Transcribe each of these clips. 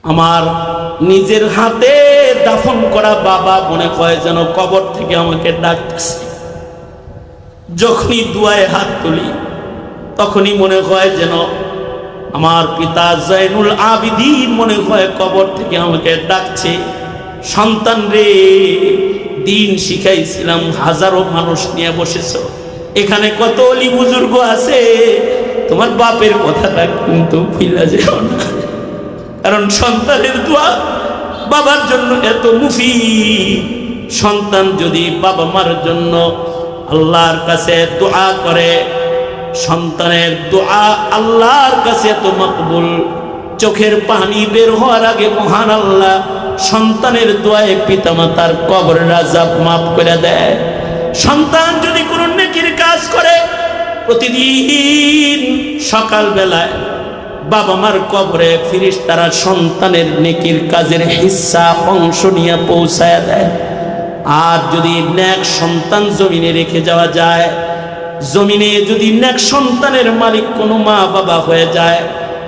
আমার নিজের হাতে দাফন করা বাবা মনে হয় যেন কবর থেকে আমাকে ডাকতেছে। যখনই দুয়ায় হাত তুলি তখনই মনে হয় যেন আমার পিতা জয়নুল আবিদিন মনে হয় কবর থেকে আমাকে ডাকছে, সন্তান রে, দিন শিখাইছিলাম, হাজারো মানুষ নিয়ে বসেছ, এখানে কত অলি বুজুর্গ আছে, তোমার বাপের কথাটা কিন্তু ভুলা যেও না। কারণ সন্তানের দোয়া বাবার জন্য এত মুফিদ। সন্তান যদি বাবা মার জন্য আল্লাহর কাছে দোয়া করে, সন্তানের দোয়া আল্লাহর কাছে এত মকবুল, চোখের পানি বের হওয়ার আগে মহান আল্লাহ সন্তানের দোয়ায় পিতামাতার কবরের আযাব মাফ করে দেয়। সন্তান যদি কোনো নেকির কাজ করে, প্রতিদিন সকাল বেলায় বাবা মার কবরে ফেরেশতারা সন্তানের নেকির কাজের হিস্সা অংশ নিয়ে পৌঁছায় দেয়। আর যদি নেক সন্তান জমিনে রেখে যাওয়া যায়, জমিনে যদি নেক সন্তানের মালিক কোনো মা বাবা হয়ে যায়,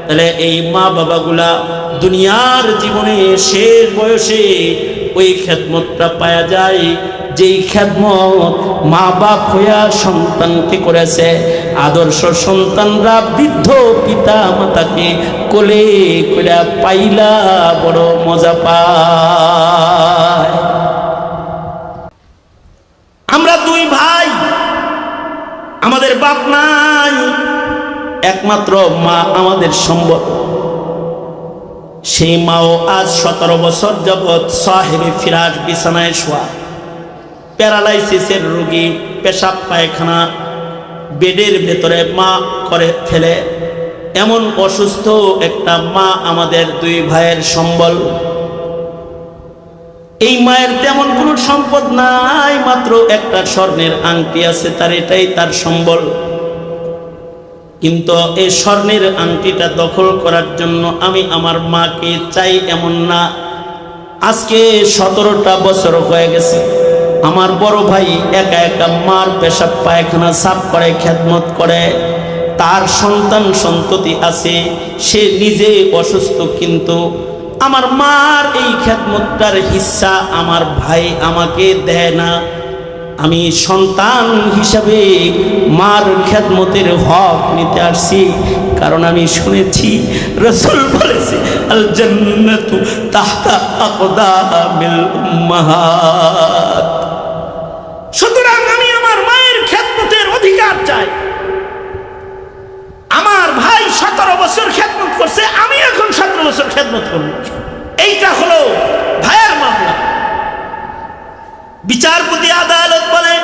তাহলে এই মা বাবাগুলা দুনিয়ার জীবনে শেষ বয়সে ওই খেদমতটা পাওয়া যায়, যেই খেদমত মা বাপ হইয়া সন্তানকে করেছে। আদর্শ সন্তানরা বৃদ্ধ পিতা মাতাকে কোলে করে পাইলা বড় মজা পায়। আমরা দুই ভাই, আমাদের বাপ নাই, একমাত্র মা আমাদের সম্বল। সেই মাও আজ 17 বছর যাবৎ সাহেবে ফিরাজ বিছানায় শোয়া, প্যারালাইসিসের রোগী, পেশাব পায়খানা বেডের ভেতরে মা করে ফেলে, এমন অসুস্থ একটা মা আমাদের দুই ভাইয়ের সম্বল। এই মায়ের তেমন কোনো সম্পদ নাই, মাত্র একটা স্বর্ণের আংটি আছে, তার এটাই তার সম্বল। কিন্তু এই স্বর্ণের আংটিটা দখল করার জন্য আমি আমার মাকে চাই এমন না। আজকে 17টা বছর হয়ে গেছে, আমার বড় ভাই একা একা মার পেশাব পায়খানা সাফ করে, খেদমত করে। তার সন্তান সন্ততি আছে, সে নিজে অসুস্থ, কিন্তু আমার মার এই খেদমতটার হিস্সা আমার ভাই আমাকে দেয় না। আমি সন্তান হিসাবে মার খেদমতের হক নিতে আসছি, কারণ আমি শুনেছি রাসূল বলেছে, আল জান্নাতু তাহতা আকদামিল উম্মাহাত। সুতরাং আমি আমার মায়ের খেদমতের অধিকার চাই। আমার ভাই 17 বছর খেদমত করছে, আমি এখন 17 বছর খেদমত করব। এইটা হলো ভাইয়ের মামলা। বিচারপতি আদালত বলে,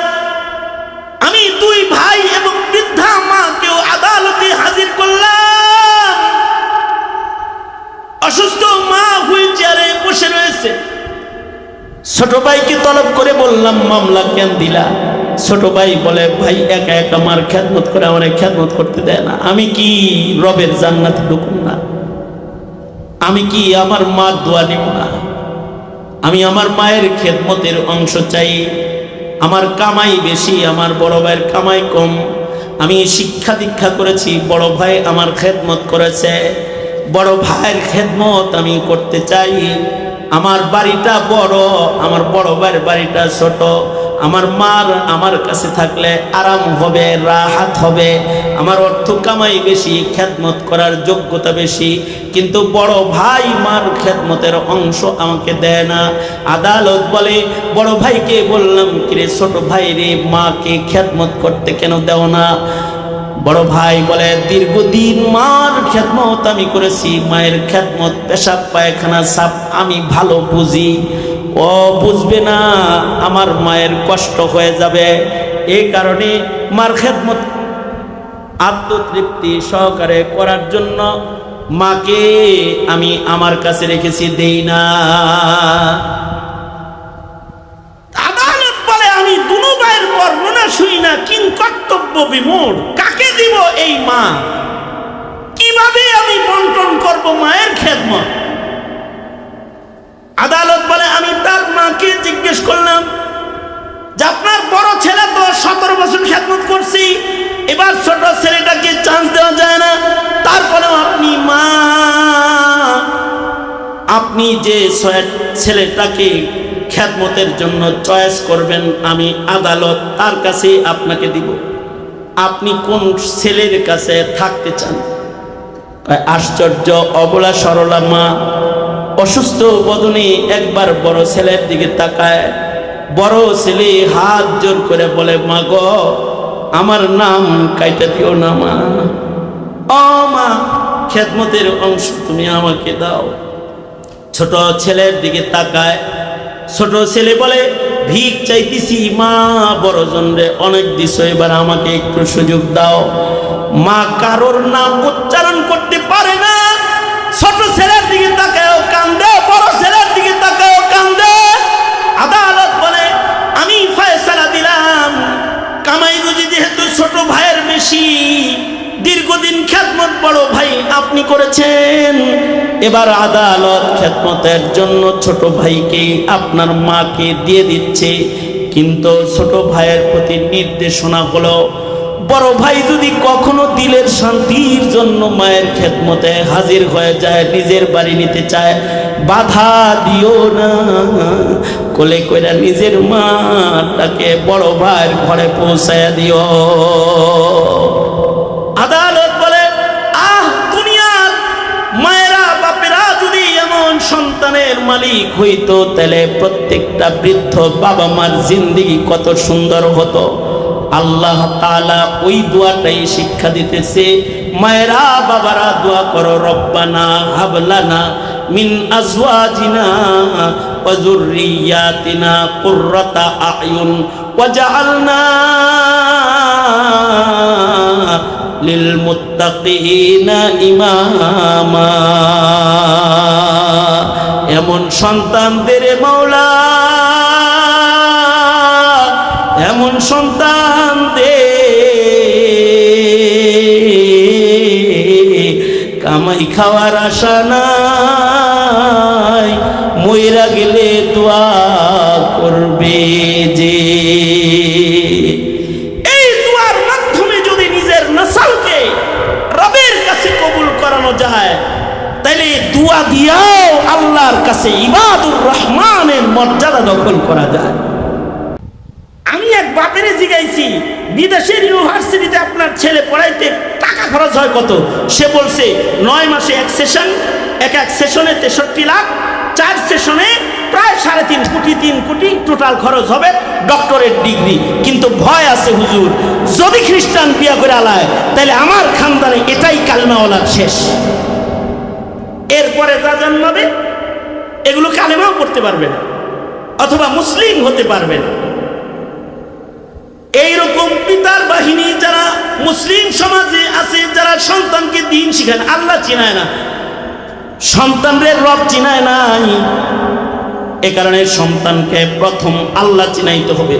আমি দুই ভাই এবং বৃদ্ধা মাকেও আদালতে হাজির করলাম। অসুস্থ মা হুইল চেয়ারে বসে রয়েছে। ছোট ভাইকে তলব করে বললাম, মামলা কেন দিলা? ছোট ভাই বলে, ভাই একা একা মার খেদমত করে আমার খেদমত করতে দেয় না, আমি কি রবের জান্নাতে ঢুকুম না? আমি কি আমার মার দোয়া নিব না? আমি আমার মায়ের খেদমতের অংশ চাই। আমার কামাই বেশি, আমার বড় ভাইয়ের কামাই কম। আমি শিক্ষা দীক্ষা করেছি, বড় ভাই আমার খেদমত করেছে, বড় ভাইয়ের খেদমত আমি করতে চাই। আমার বাড়িটা বড়, আমার বড় ভাইয়ের বাড়িটা ছোট। আমার মার আমার কাছে থাকলে আরাম হবে, রাহাত হবে। আমার অর্থ কামাই বেশি, খেদমত করার যোগ্যতা বেশি, কিন্তু বড় ভাই মার খেদমতের অংশ আমাকে দেয় না। আদালত বলে, বড় ভাইকে বললাম, কিরে ছোট ভাই রে, মাকে খেদমত করতে কেন দেও না? বড় ভাই বলে, দীর্ঘদিন মার খেদমত আমি করেছি, মায়ের খেদমত পেশাব পায়খানা সাফ আমি ভালো বুঝি। ও বুঝবে না, আমার মায়ের কষ্ট হয়ে যাবে, এই কারণে মার খেদমত আত্মতৃপ্তি সহকারে করার জন্য মাকে আমি আমার কাছে রেখেছি, দেই না। আদালত বলে, আমি দুনো ভাইয়ের বর্ণনা শুনি না, কিং কর্তব্য বিমূঢ়, কাকে দিব এই মা? কিভাবে আমি বন্টন করব মায়ের খেদমত? আদালত বলে, আমি তার মাকে জিজ্ঞেস করলাম যে আপনার বড় ছেলে তো 17 বছর খেদমত করছি, এবার ছোট ছেলেটাকে চান্স দেওয়া যায় না? তারপরেও আপনি মা আপনি যে ছেলেটাকে খেদমতের জন্য চয়েস করবেন আমি আদালত তার কাছে আপনাকে দিব, আপনি কোন ছেলের কাছে থাকতে চান? আশ্চর্য, অবলা সরলা মা অসুস্থ বদনে একবার বড় ছেলের দিকে তাকায়। বড় ছেলে হাত জোর করে বলে, মা গো, আমার নাম কাইটা দিও না মা, ও মা, খেদমতের অংশ তুমি আমাকে দাও। ছোট ছেলের দিকে তাকায়। ছোট ছেলে বলে, ভিক চাইতেছি মা, বড়জন রে অনেক দিছ, এবার আমাকে একটু সুযোগ দাও। মা কারোর নাম উচ্চারণ করতে পারে না। ছোট ছেলের দিকে তাকায়ও কান্দে, বড় ছেলের দিকে তাকায়ও কান্দে। আদালত বলে, আমি ফয়সালা দিলাম, কামাই রুজি যেহেতু ছোট ভাইয়ের বেশি, দীর্ঘদিন খেদমত বড় ভাই আপনি করেছেন, এবার আদালত খেদমতের জন্য ছোট ভাইকে আপনার মাকে দিয়ে দিচ্ছে। কিন্তু ছোট ভাইয়ের প্রতি নির্দেশনা হলো, বড় ভাই যদি কখনো দিলের শান্তির জন্য মায়ের খেদমতে হাজির হয়ে যায়, নিজের বাড়ি নিতে চায়, বাধা দিও না, কোলে কইরা নিজের মাটাকে বড় ভাইয়ের ঘরে পৌঁছায় দিও। আদালত বলে, দুনিয়ার মায়েরা বাপেরা যদি এমন সন্তানের মালিক হইতো, তাহলে প্রত্যেকটা বৃদ্ধ বাবা মার জিন্দেগি কত সুন্দর হতো। আল্লাহ তাআলা ওই দোয়াটাই শিক্ষা দিতেছে। মায়েরা বাবারা দোয়া করো, রব্বানা হাবলানা মিন আজওয়াজিনা ওয়া যুররিয়াতিনা কুররাতা আয়ুন ওয়াজআলনা লিল মুত্তাকিনা ইমামা। এমন সন্তান দে রে মাওলা, এমন সন্তান দে, কামাই খাওয়ার আশা নাই, মইরা গেলে দোয়া করবে যে। এই দোয়ার মাধ্যমে যদি নিজের নসলকে রবের কাছে কবুল করানো যায়, তাইলে দোয়া দিয়াও আল্লাহর কাছে ইবাদুর রহমানের মর্যাদা দখল করা যায়। আমি এক বাপেরে জিগাইছি, বিদেশের ইউনিভার্সিটিতে আপনার ছেলে পড়াইতে টাকা খরচ হয় কত? সে বলছে 9 মাসে এক সেশন, এক সেশনে 63 লাখ, 4 সেশনে প্রায় 3.5 কোটি, 3 কোটি টোটাল খরচ হবে, ডক্টরেট ডিগ্রি। কিন্তু ভয় আছে হুজুর, যদি খ্রিস্টান বিয়া করে আলায়, তাহলে আমার খানদানে এটাই কালেমাওয়ালার শেষ। এরপরে যা জন্মাবে এগুলো কালেমাও পড়তে পারবে না, অথবা মুসলিম হতে পারবে না। এইরকম পিতার বাহিনী যারা মুসলিম সমাজে আছে, যারা সন্তানকে দিন শিখায়, আল্লাহ চিনায় না, সন্তানদের রব চিনায় নাই। এ কারণে সন্তানকে প্রথম আল্লাহ চিনাইতে হবে।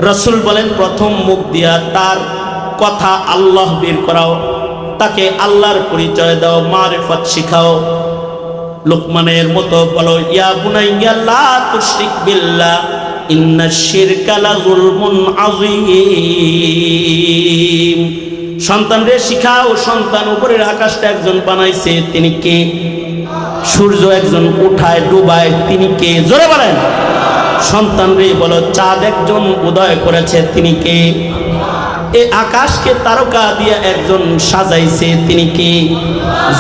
রাসূল বলেন, প্রথম মুখ দিয়া তার কথা আল্লাহ বের করাও, তাকে আল্লাহর পরিচয় দাও, মারিফত শিখাও। লোকমানের মতো বলো, ইয়া বুনাইয়া লা তুশরিক বিল্লাহ ইন্নাশ শিরকা লাযুলমুন আযীম। সন্তানরে শিখাও, সন্তান উপরের আকাশটা একজন বানাইছে, তিনি কে? সূর্য একজন উঠায় ডুবায়, তিনি কে? জোরে বলেন। সন্তানরে বলো, চাঁদ একজন উদয় করেছে, তিনি কে? এই আকাশকে তারকা দিয়ে একজন সাজাইছে, তিনি কে?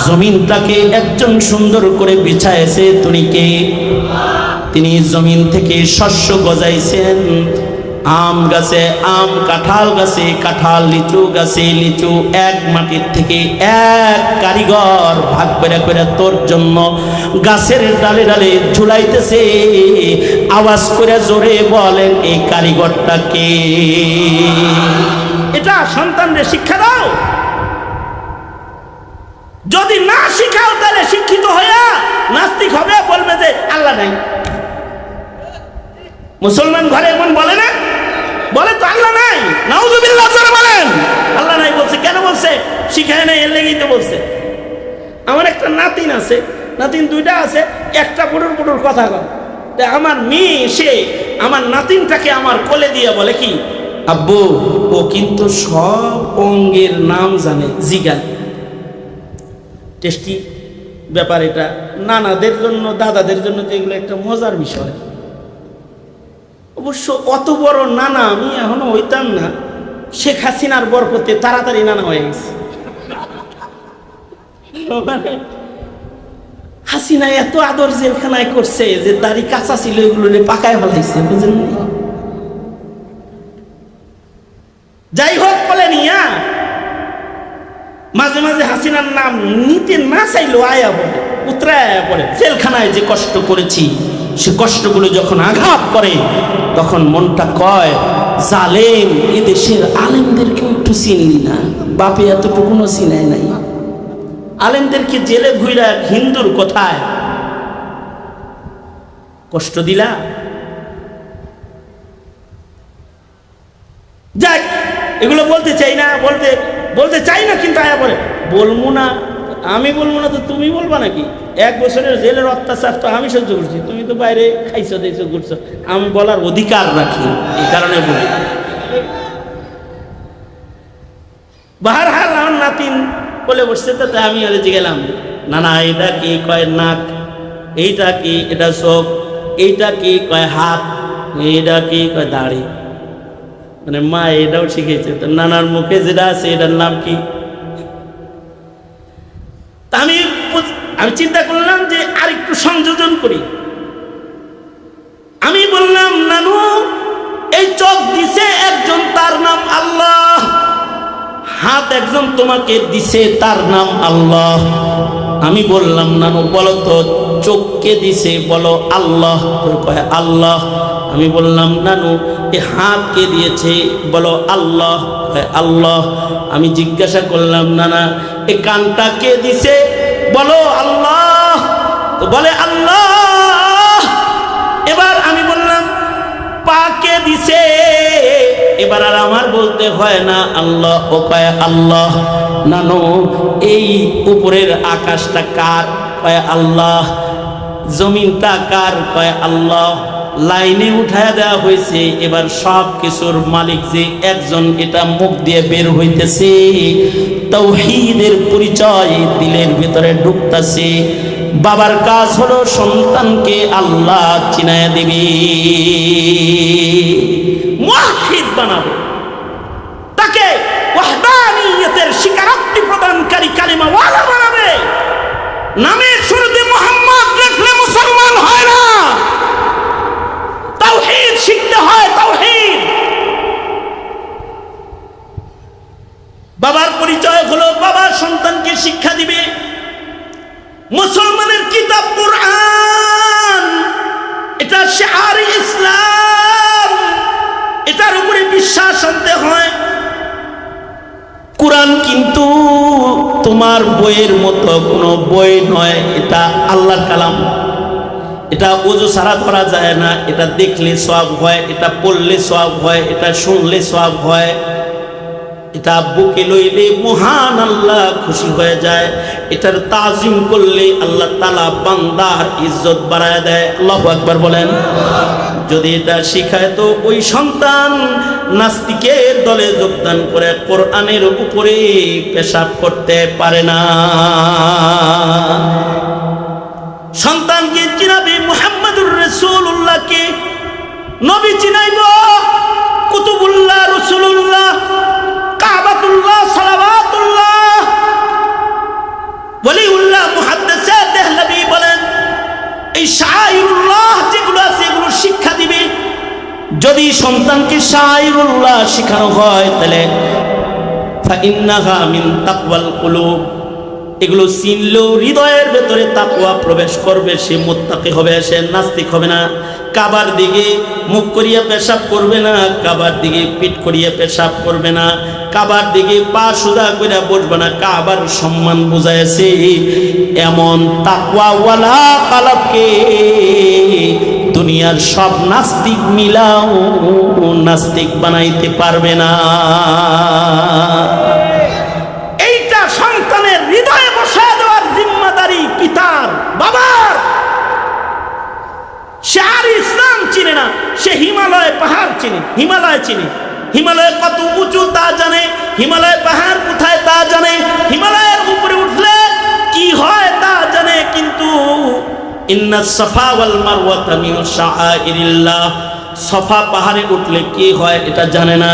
জমিনটাকে একজন সুন্দর করে বিছাইছে, তিনি কে? তিনি জমিন থেকে শস্য গজাইছেন, আম গাছে আম, কাঁঠাল গাছে কাঁঠাল, লিচু গাছে লিচু। এক মাটির থেকে এক কারিগর ভাগ করে করে তোর জন্য গাছের ডালে ডালে ঝুলাইতেছে। আওয়াজ করে জোরে বলেন, এই কারিগরটা কে? এটা সন্তানদের শিক্ষা দাও। যদি না শিখাও, তাহলে শিক্ষিত হইয়া নাস্তিক হবে, বলবে যে আল্লাহ নাই। মুসলমান ঘরে এমন বলে না? বলে তো আল্লাহ নাই, নাউজুবিল্লাহ জোরে বলেন। আল্লাহ নাই বলছে, কেন বলছে? শিখায় নাই, এর লেগেই তো বলছে। আমার একটা নাতিন আছে, নাতিন 2টা আছে, একটা পুটুর পুটুর কথা কয়। আমার মেয়ে সে আমার নাতিনটাকে আমার কোলে দিয়ে বলে কি, আব্বু ও কিন্তু সব অঙ্গের নাম জানে, জিগান। টেস্টি ব্যাপার এটা, নানাদের জন্য দাদাদের জন্য তো এগুলো একটা মজার বিষয়। অবশ্য অত বড় নানা আমি এখনো হইতাম না, শেখ হাসিনার বরকতে তাড়াতাড়ি নানা হয়ে গেছে। হাসিনা এত আদর জেলখানায় করছে যে দাড়ি কাঁচা ছিল এগুলো পাকায় ফেলাইছে, বুঝলেন? যাই হোক বলে নিয়া মাঝে মাঝে হাসিনার নাম নিতে না চাইলেও আয়া বলে, উতরায় পড়ে। জেলখানায় যে কষ্ট করেছি সে কষ্টগুলো যখন আঘাত করে তখন মনটা কয়, জালেম এদেশের আলেমদেরকে একটু চিনলি না, বাপে এতটুকুনও চিনায় নাই। আলেমদেরকে জেলে ভুইরা হিন্দুর কোথায় কষ্ট দিলা। যাক, এগুলো বলতে চাই না, বলতে চাই না, কিন্তু আয়া পরে বলবো না। আমি বলবো না তো তুমি বলবা নাকি? 1 বছরের জেলের অত্যাচার তো আমি সহ্য করছি, তুমি তো বাইরে খাইছো দিয়েছো ঘুরছো। আমি বলার অধিকার রাখি, এই কারণে বলি। বাহার হাল আমার নাতিন বলে বসছে, তাতে আমি ওরে গেলাম, না না এটা কি? কয় নাক। এইটা কি? এটা চোখ। এইটা কি? কয় হাত। এইটা কি? কয় দাড়ি। মানে মা এটাও শিখেছে, তো নানার মুখে যেটা আছে এটার নাম কি? আমি চিন্তা করলাম যে আর একটু সংযোজন করি। আমি বললাম, নানু এই চোখ দিছে একজন, তার নাম আল্লাহ। হাত একজন তোমাকে দিছে, তার নাম আল্লাহ। আমি বললাম, নানু বলো তো চোখকে দিছে, বলো আল্লাহ। কয় আল্লাহ। আমি বললাম, নানু এ হাত কে দিয়েছে, বলো আল্লাহ। কয় আল্লাহ। আমি জিজ্ঞাসা করলাম, নানা এ কানটা কে দিছে, বলো আল্লাহ। তো বলে আল্লাহ। এবার আমি বললাম, পা কে দিছে? এবার আর আমার বলতে হয় না, আল্লাহ। ও কয় আল্লাহ। নানু এই উপরের আকাশটা কার? কয় আল্লাহ। জমিনটা কার? কয় আল্লাহ। লাইনে উঠায় দেওয়া হয়েছে, এবার সব কিছুর মালিক যে একজন, এটা মুখ দিয়ে বের হইতেছে। তাওহীদের পরিচয় দিলের ভিতরে ঢুকতেছে। বাবার কাজ হলো সন্তানকে আল্লাহ চিনায়া দিবি, মুওয়াহহিদ বানাবে, তাকে ওয়াহদানিয়তের স্বীকারোক্তি প্রদানকারী কালিমাওয়ালা বানাবে। নামের শুরুতে মুহাম্মদ লিখলে মুসলমান হয় না, তাওহীদ শিখতে হয়, তাওহীদ। বাবার পরিচয় হলো বাবা সন্তানকে শিক্ষা দিবে। মুসলমানের কিতাব কুরআন, এটা শিআর ইসলাম, এটার উপরে বিশ্বাস আনতে হয়। কুরআন কিন্তু তোমার বইয়ের মতো কোনো বই নয়, এটা আল্লাহর কালাম। এটা ওযু ছাড়া করা যায় না, এটা দেখলে সওয়াব হয়, এটা পড়লে সওয়াব হয়, এটা শুনলে সওয়াব হয়, এটা বুকে লইলে মহান আল্লাহ খুশি হয়ে যায়, এটার তাজিম করলে আল্লাহ তাআলা বান্দার ইজ্জত বাড়ায় দেয়। আল্লাহু আকবার বলেন। যদি এটা শিখায় তো ওই সন্তান নাস্তিকের দলে যোগদান করে কোরআনের উপরে পেশাব করতে পারে না। সন্তানকে চিনাবে মুহাম্মদুর রাসূলুল্লাহকে, নবী চিনাইব কুতুবুল্লাহ, রাসূলুল্লাহ, কাবাতুল্লাহ, সালাওয়াতুল্লাহ, ওলিউল্লাহ। মুহাদ্দিসে দেহলভী বলেন এই শায়রুল্লাহ যেগুলো আছে এগুলো শিক্ষা দিবে। যদি সন্তানকে শায়রুল্লাহ শেখানো হয় তাহলে ফাইন্নাহা মিন তাকওয়াল কুলুব, এগুলো চিনলেও হৃদয়ের ভেতরে তাকওয়া প্রবেশ করবে, সে মুত্তাকি হবে, সে নাস্তিক হবে না। কাবার দিকে মুখ করিয়া পেশাব করবে না, কাবার দিকে পিঠ করিয়া পেশাব করবে না, কাবার দিকে পা সোজা কইরা বসবে না, কাবার সম্মান বুঝাইছে। এমন তাকওয়াওয়ালা কালাবকে দুনিয়ার সব নাস্তিক মিলাও নাস্তিক বানাইতে পারবে না। এইটা সন্তানের হৃদয়ে বসায় দেওয়ার জিম্মাদারি পিতার, বাবার। সে আর ইসলাম চিনে না, সে হিমালয় পাহাড় চিনে, হিমালয় চিনে, হিমালয় কত উঁচু তা জানে, হিমালয় পাহাড় কোথায় তা জানে, হিমালয়ের উপরে উঠলে কি হয় তা জানে, কিন্তু ইন্নাস সাফা ওয়াল মারওয়াতা মিন শাআইরিল্লাহ। সফা পাহাড়ে উঠলে কি হয় এটা জানে না,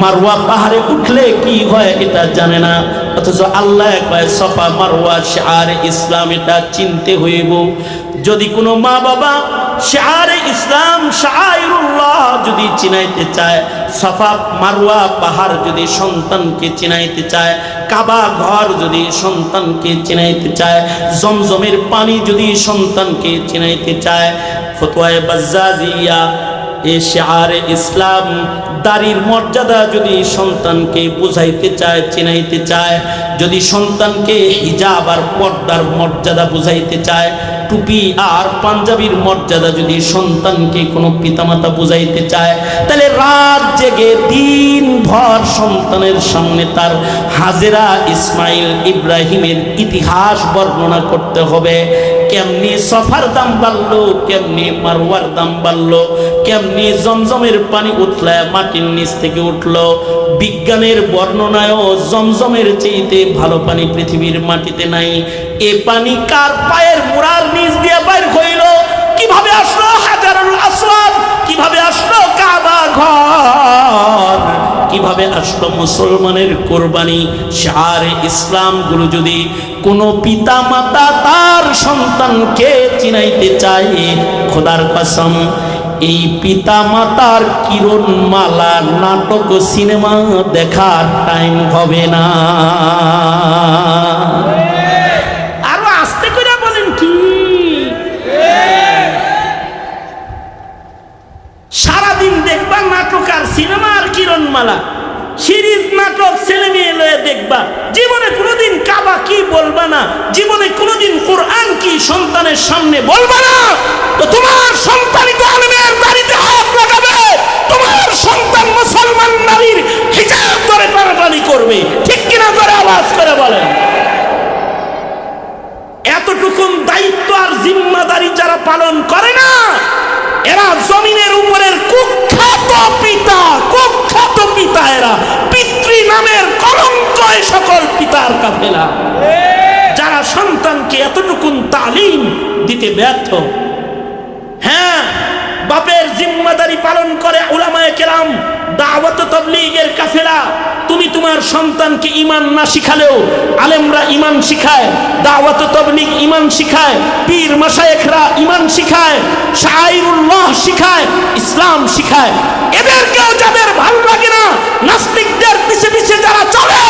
মারওয়া পাহাড়ে উঠলে কি হয় এটা জানে না, অথচ আল্লাহ কয় সফা মারওয়া শিআরে ইসলাম, এটা চিনতে হইব। যদি কোনো মা বাবা শিআরে ইসলাম শাআইরুল্লাহ যদি চিনাইতে চায়, সফা মারওয়া পাহাড় যদি সন্তানকে চিনাইতে চায়, কাবা ঘর যদি সন্তানকে চিনাইতে চায়, জমজমের পানি যদি সন্তানকে চিনাইতে চায়, ফতোয়ায়ে বাজ্জাজিয়া এ শিআরে ইসলাম দাড়ির মর্যাদা যদি সন্তানকে বুঝাইতে চায়, চিনাইতে চায়, যদি সন্তানকে হিজাব আর পর্দার মর্যাদা বুঝাইতে চায়, টুপি আর পাঞ্জাবির মর্যাদা যদি সন্তানকে কোনো পিতামাতা বুঝাইতে চায়, তাহলে রাত জেগে দিন ভর সন্তানের সামনে তার হাজেরা ইসমাইল ইব্রাহিমের ইতিহাস বর্ণনা করতে হবে। কেমনি সফার দাম বাড়লো, কেমনি মারওয়ার দাম বাড়লো, কেমনি জমজমের পানি উঠলে মাটির নিচ থেকে উঠলো। বিজ্ঞানের বর্ণনায়ও জমজমের চেয়েতে ভালো পানি পৃথিবীর মাটিতে নাই। এ পানি কার পায়ের মুড়ার নিচ দিয়ে বাইর হইল, কিভাবে আসলো হাজারুল আসওয়াদ, কিভাবে আসলো কাবা ঘর, কিভাবে আসলো মুসলমানের কোরবানি। শিআরে ইসলাম গুলো যদি কোনো পিতা মাতা তার সন্তানকে চিনাইতে চায়, খোদার কসম এই পিতা মাতার কিরণমালা নাটক সিনেমা দেখার টাইম হবে না। আরো আস্তে করে বলেন কি, সারাদিন দেখবা নাটক আর সিনেমা আর কিরণমালা, সিরিজ নাটক ছেলে মেয়ে লয়ে দেখবা, জীবনে কোনোদিন কাবা কি বলবা না, জীবনে কোনোদিন কোরআন কি সন্তানের সামনে বলবা না, তো তোমার সন্তানই তো আলেমের বাড়িতে হাত লাগাবে, তোমার সন্তান মুসলমান নারীর হিজাব ধরে টানাটানি করবে। ঠিক কিনা করে আওয়াজ করে বলেন। এতটুকুন দায়িত্ব আর জিম্মাদারি যারা পালন করে না, এরা জমিনের উপরের কুখ্যাত পিতা, কুখ্যাত পিতা, এরা পিতৃ নামের কলঙ্ক সকল পিতার কাফেলা, যারা সন্তানকে এতটুকুন তালিম দিতে ব্যর্থ। হ্যাঁ, বাপের জিম্মাদারি পালন করে উলামায়ে কেরাম, দাওয়াত তাবলীগের কাফেলা। তুমি তোমার সন্তানকে ঈমান না শিখালেও আলেমরা ঈমান শিখায়, দাওয়াত তাবলীগ ঈমান শিখায়, পীর মাশায়েখরা ঈমান শিখায়, শাআইরুল্লাহ শিখায়, ইসলাম শিখায়। এদেরকেও যাদের ভালো লাগে না, নাস্তিকদের পিছে পিছে যারা চলে,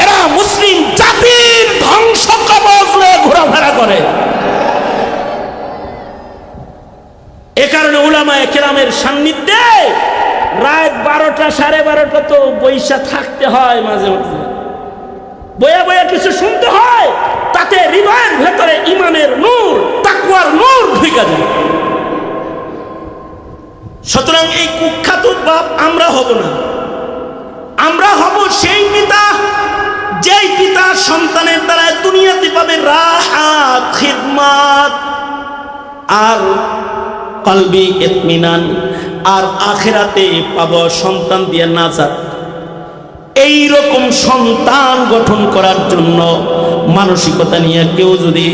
এরা মুসলিম জাতির ধ্বংস কবজ লয়ে ঘোরাফেরা করে। এ কারণে উলামায়ে কেরামের সান্নিধ্যে রাত 12টা 12:30 তো বইসা থাকতে হয়, মাঝে মাঝে বয়া বয়া কিছু শুনতে হয়, তাতে হৃদয়ের ভেতরে ঈমানের নূর, তাকওয়ার নূর ঢুকে যায়। সুতরাং এই কুখ্যাত বাপ আমরা হব না, আমরা হব সেই পিতা যেই পিতা সন্তানের দ্বারা দুনিয়াতে পাবে রাহাত, খিদমত আর কলবি ইতমিনান, আর আখিরাতে পাবো সন্তান দিয়ে নাজাত। এই রকম সন্তান গঠন করার জন্য মানসিকতা নিয়ে কেউ যদি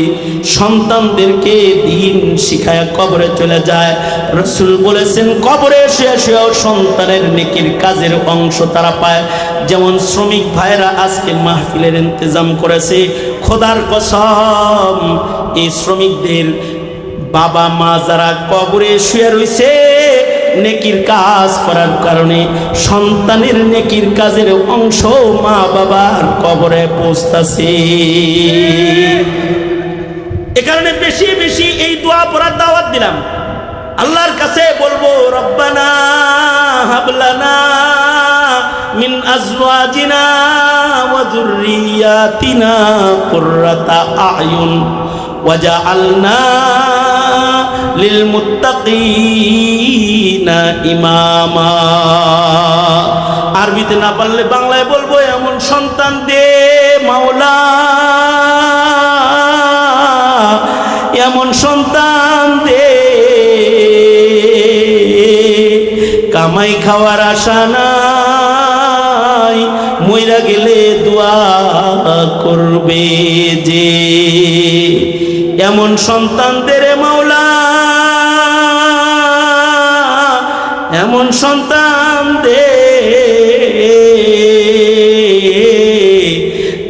সন্তানদেরকে দিন শিখায় কবরে চলে যায়, রাসূল বলেছেন কবরে শুয়ে শুয়েও সন্তানের নেকির কাজের অংশ তারা পায়। যেমন শ্রমিক ভাইরা আজকে মাহফিলের ইন্তজাম করেছে, খোদার কসম এই শ্রমিকদের বাবা মা যারা কবরে শুয়ে রয়েছে, নেকির কাজ করার কারণে সন্তানের নেকির কাজের অংশ মা বাবার কবরে পৌঁছতাছে। এ কারণে বেশি বেশি এই দোয়া পড়ার দাওয়াত দিলাম। আল্লাহর কাছে বলবো, রব্বানা হাবলানা মিন আজওয়াজিনা ওয়া যুররিয়াতিনা কুররাতা আয়ুন ওয়াজআলনা লিল মুত্তাকিনা ইমামা। আরবিতে না পারলে বাংলায় বলবো, এমন সন্তান দে মাওলা, এমন সন্তান দে কামাই খাওয়ার আশা নাই, মইরা গেলে দোয়া করবে যে। এমন সন্তানদের মাওলা সন্তান দে,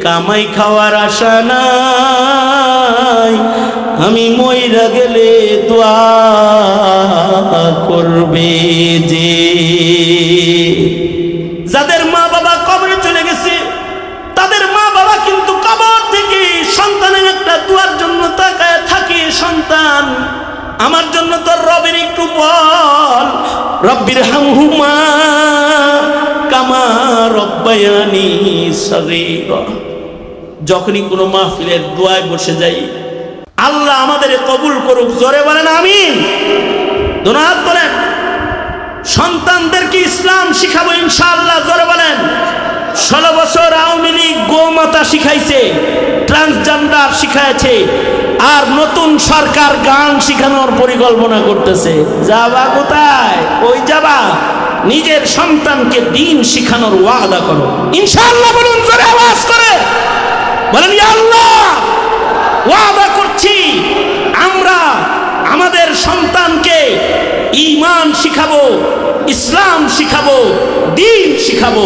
কামাই খাওয়ার আশা নাই, আমি মইরা গেলে দোয়া করবে যে। যাদের মা বাবা কবরে চলে গেছে তাদের মা বাবা কিন্তু কবর থেকে সন্তানের একটা দোয়ার জন্য তাকায় থাকে, সন্তান আমার জন্য তোর রবের একটু বল, রব্বির হামহুমা কামা রব্বায়ানি সগীরা। যখনই কোনো মাহফিলের দোয়ায় বসে যাই, আল্লাহ আমাদের কবুল করুক, জোরে বলেন আমিন। দোনাত বলেন। সন্তানদেরকে ইসলাম শিখাবো ইনশাআল্লাহ, জোরে বলেন। 16 বছর আওয়ামী লীগ গোমাতা শিখাইছে, ট্রান্সজেন্ডার শিখাইছে, আর নতুন সরকার গান শিখানোর পরিকল্পনা করতেছে। যাবা কোথায়? ওই যাবা, নিজের সন্তানকে দিন শিখানোর ওয়াদা করো ইনশাআল্লাহ। বলুন জোরে আওয়াজ করে, বলেন ইয়া আল্লাহ, ওয়াদা করছি আমরা আমাদের সন্তানকে ঈমান শিখাবো, ইসলাম শিখাবো, দ্বীন শিখাবো।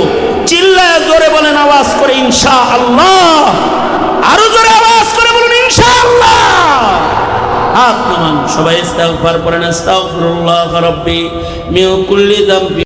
চিল্লায় জোরে বলেন আওয়াজ করে ইনশাআল্লাহ। আরো জোরে আওয়াজ করে বলুন ইনশাআল্লাহ। হাত নামান, সবাই ইস্তিগফার করেন। আস্তাগফিরুল্লাহ রাব্বি মিন কুল্লি যামবি।